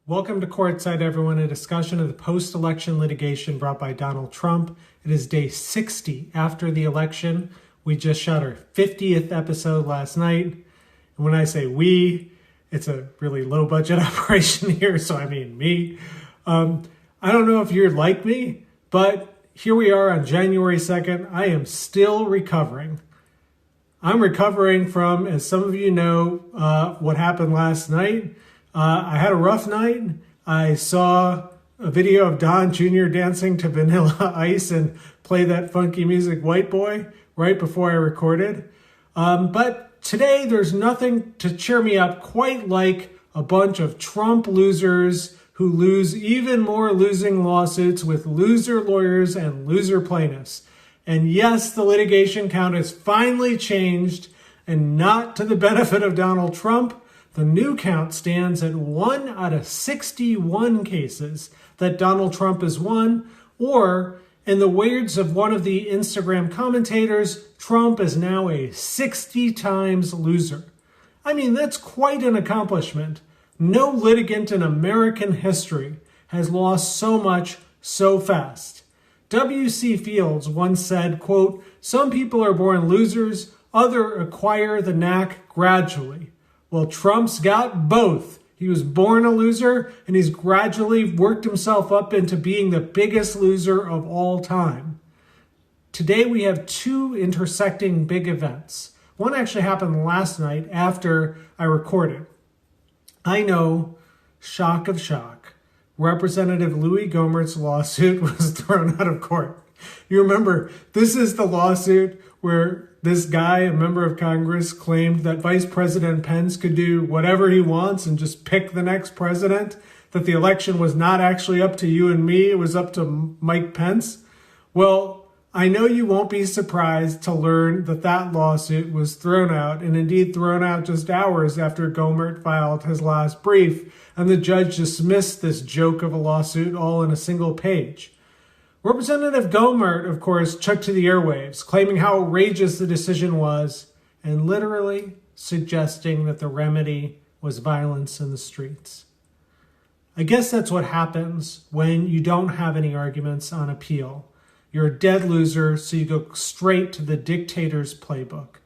Welcome to Courtside, everyone, a discussion of the post-election litigation brought by Donald Trump. It is day 60 after the election. We just shot our 50th episode last night. And when I say we, it's a really low-budget operation here, so I mean me. I don't know if you're like me, but here we are on January 2nd. I am still recovering. I'm recovering from, as some of you know, what happened last night. I had a rough night. I saw a video of Don Jr. dancing to Vanilla Ice and play that funky music, White Boy, right before I recorded. But today there's nothing to cheer me up quite like a bunch of Trump losers who lose even more losing lawsuits with loser lawyers and loser plaintiffs. And yes, the litigation count has finally changed, and not to the benefit of Donald Trump. The new count stands at 1 out of 61 cases that Donald Trump has won, or, in the words of one of the Instagram commentators, Trump is now a 60 times loser. I mean, that's quite an accomplishment. No litigant in American history has lost so much so fast. W.C. Fields once said, quote, "Some people are born losers, others acquire the knack gradually." Well, Trump's got both. He was born a loser, and he's gradually worked himself up into being the biggest loser of all time. Today, we have two intersecting big events. One actually happened last night after I recorded. I know, shock of shock, Representative Louis Gohmert's lawsuit was thrown out of court. You remember, this is the lawsuit where this guy, a member of Congress, claimed that Vice President Pence could do whatever he wants and just pick the next president, that the election was not actually up to you and me, it was up to Mike Pence. Well, I know you won't be surprised to learn that that lawsuit was thrown out, and indeed thrown out just hours after Gohmert filed his last brief, and the judge dismissed this joke of a lawsuit all in a single page. Representative Gohmert, of course, took to the airwaves, claiming how outrageous the decision was, and literally suggesting that the remedy was violence in the streets. I guess that's what happens when you don't have any arguments on appeal. You're a dead loser, so you go straight to the dictator's playbook.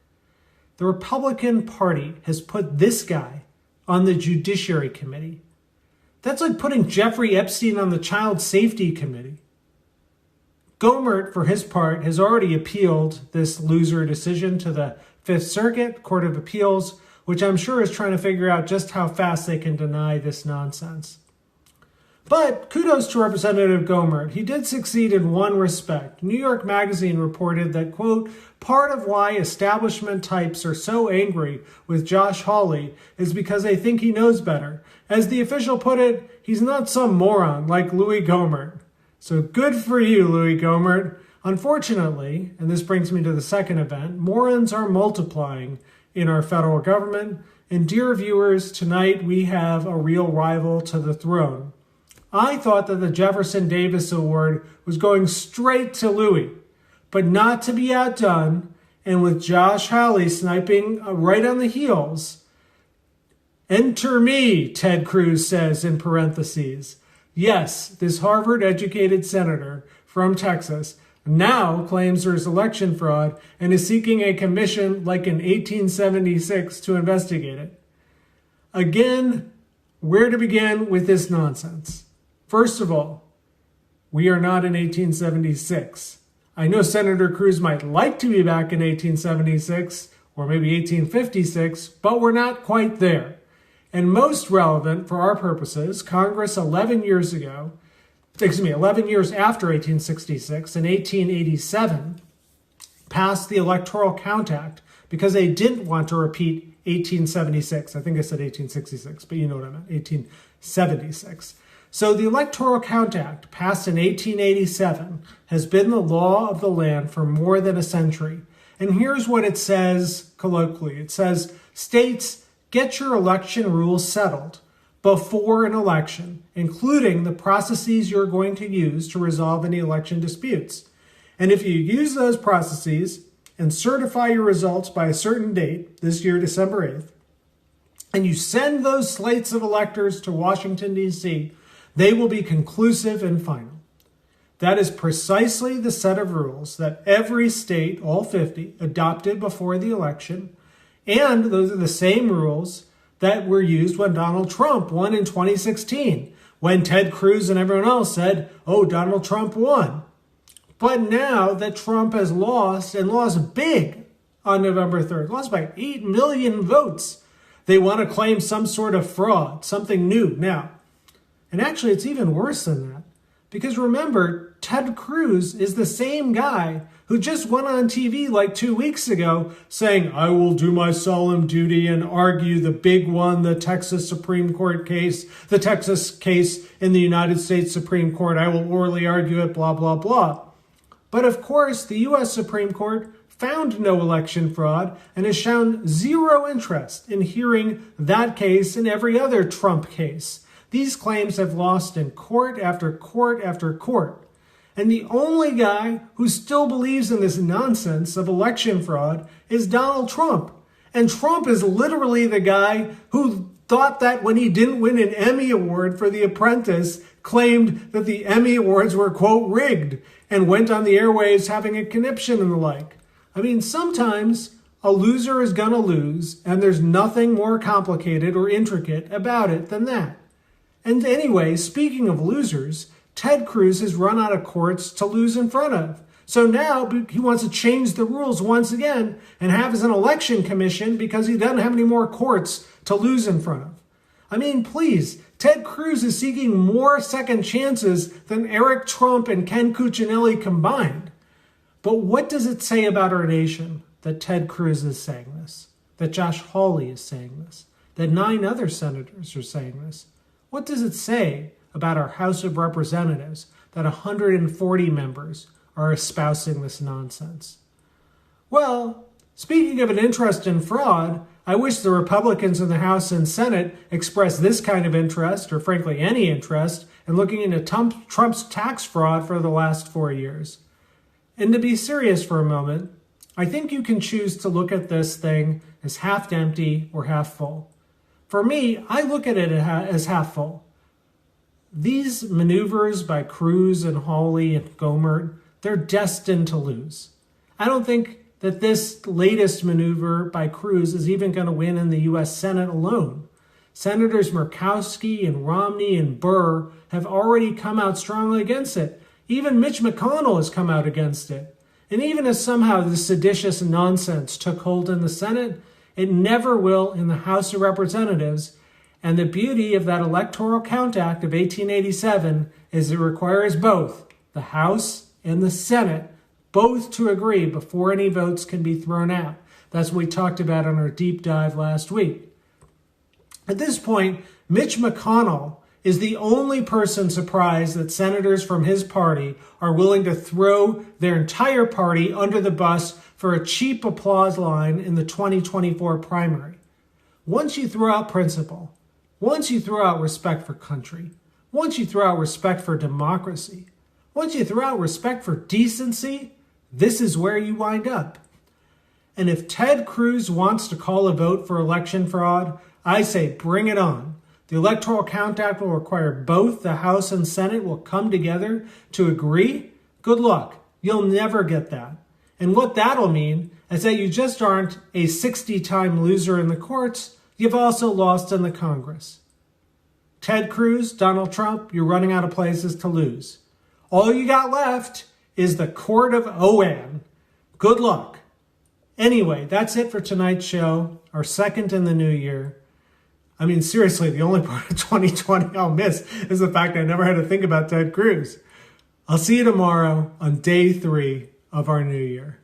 The Republican Party has put this guy on the Judiciary Committee. That's like putting Jeffrey Epstein on the Child Safety Committee. Gohmert, for his part, has already appealed this loser decision to the Fifth Circuit Court of Appeals, which I'm sure is trying to figure out just how fast they can deny this nonsense. But kudos to Representative Gohmert. He did succeed in one respect. New York Magazine reported that, quote, "Part of why establishment types are so angry with Josh Hawley is because they think he knows better. As the official put it, he's not some moron like Louis Gohmert." So good for you, Louis Gohmert. Unfortunately, and this brings me to the second event, morons are multiplying in our federal government. And dear viewers, tonight we have a real rival to the throne. I thought that the Jefferson Davis Award was going straight to Louis, but not to be outdone, and with Josh Hawley sniping right on the heels. "Enter me," Ted Cruz says in parentheses. Yes, this Harvard-educated senator from Texas now claims there's election fraud and is seeking a commission like in 1876 to investigate it. Again, where to begin with this nonsense? First of all, we are not in 1876. I know Senator Cruz might like to be back in 1876 or maybe 1856, but we're not quite there. And most relevant for our purposes, Congress 11 years after 1866, in 1887, passed the Electoral Count Act because they didn't want to repeat 1876. I think I said 1866, but you know what I meant, 1876. So the Electoral Count Act, passed in 1887, has been the law of the land for more than a century. And here's what it says colloquially. It says, states, get your election rules settled before an election, including the processes you're going to use to resolve any election disputes. And if you use those processes and certify your results by a certain date, this year, December 8th, and you send those slates of electors to Washington, D.C., they will be conclusive and final. That is precisely the set of rules that every state, all 50, adopted before the election, and those are the same rules that were used when Donald Trump won in 2016, when Ted Cruz and everyone else said, oh, Donald Trump won. But now that Trump has lost, and lost big on November 3rd, lost by 8 million votes, they want to claim some sort of fraud, something new now. And actually, it's even worse than that. Because remember, Ted Cruz is the same guy who just went on TV like 2 weeks ago saying, I will do my solemn duty and argue the big one, the Texas Supreme Court case, the Texas case in the United States Supreme Court. I will orally argue it, blah, blah, blah. But of course, the U.S. Supreme Court found no election fraud and has shown zero interest in hearing that case and every other Trump case. These claims have lost in court after court after court. And the only guy who still believes in this nonsense of election fraud is Donald Trump. And Trump is literally the guy who thought that when he didn't win an Emmy Award for The Apprentice, claimed that the Emmy Awards were, quote, rigged, and went on the airwaves having a conniption and the like. I mean, sometimes a loser is gonna lose, and there's nothing more complicated or intricate about it than that. And anyway, speaking of losers, Ted Cruz has run out of courts to lose in front of. So now he wants to change the rules once again and have an election commission because he doesn't have any more courts to lose in front of. I mean, please, Ted Cruz is seeking more second chances than Eric Trump and Ken Cuccinelli combined. But what does it say about our nation that Ted Cruz is saying this, that Josh Hawley is saying this, that 9 other senators are saying this? What does it say about our House of Representatives that 140 members are espousing this nonsense? Well, speaking of an interest in fraud, I wish the Republicans in the House and Senate expressed this kind of interest, or frankly any interest, in looking into Trump's tax fraud for the last 4 years. And to be serious for a moment, I think you can choose to look at this thing as half empty or half full. For me, I look at it as half full. These maneuvers by Cruz and Hawley and Gohmert, they're destined to lose. I don't think that this latest maneuver by Cruz is even going to win in the U.S. Senate alone. Senators Murkowski and Romney and Burr have already come out strongly against it. Even Mitch McConnell has come out against it. And even as somehow this seditious nonsense took hold in the Senate, it never will in the House of Representatives. And the beauty of that Electoral Count Act of 1887 is it requires both the House and the Senate both to agree before any votes can be thrown out. That's what we talked about on our deep dive last week. At this point, Mitch McConnell is the only person surprised that senators from his party are willing to throw their entire party under the bus for a cheap applause line in the 2024 primary. Once you throw out principle, once you throw out respect for country, once you throw out respect for democracy, once you throw out respect for decency, this is where you wind up. And if Ted Cruz wants to call a vote for election fraud, I say bring it on. The Electoral Count Act will require both the House and Senate will come together to agree. Good luck. You'll never get that. And what that'll mean is that you just aren't a 60-time loser in the courts, you've also lost in the Congress. Ted Cruz, Donald Trump, you're running out of places to lose. All you got left is the Court of Owen. Good luck. Anyway, that's it for tonight's show, our second in the new year. I mean, seriously, the only part of 2020 I'll miss is the fact I never had to think about Ted Cruz. I'll see you tomorrow on day 3 of our new year.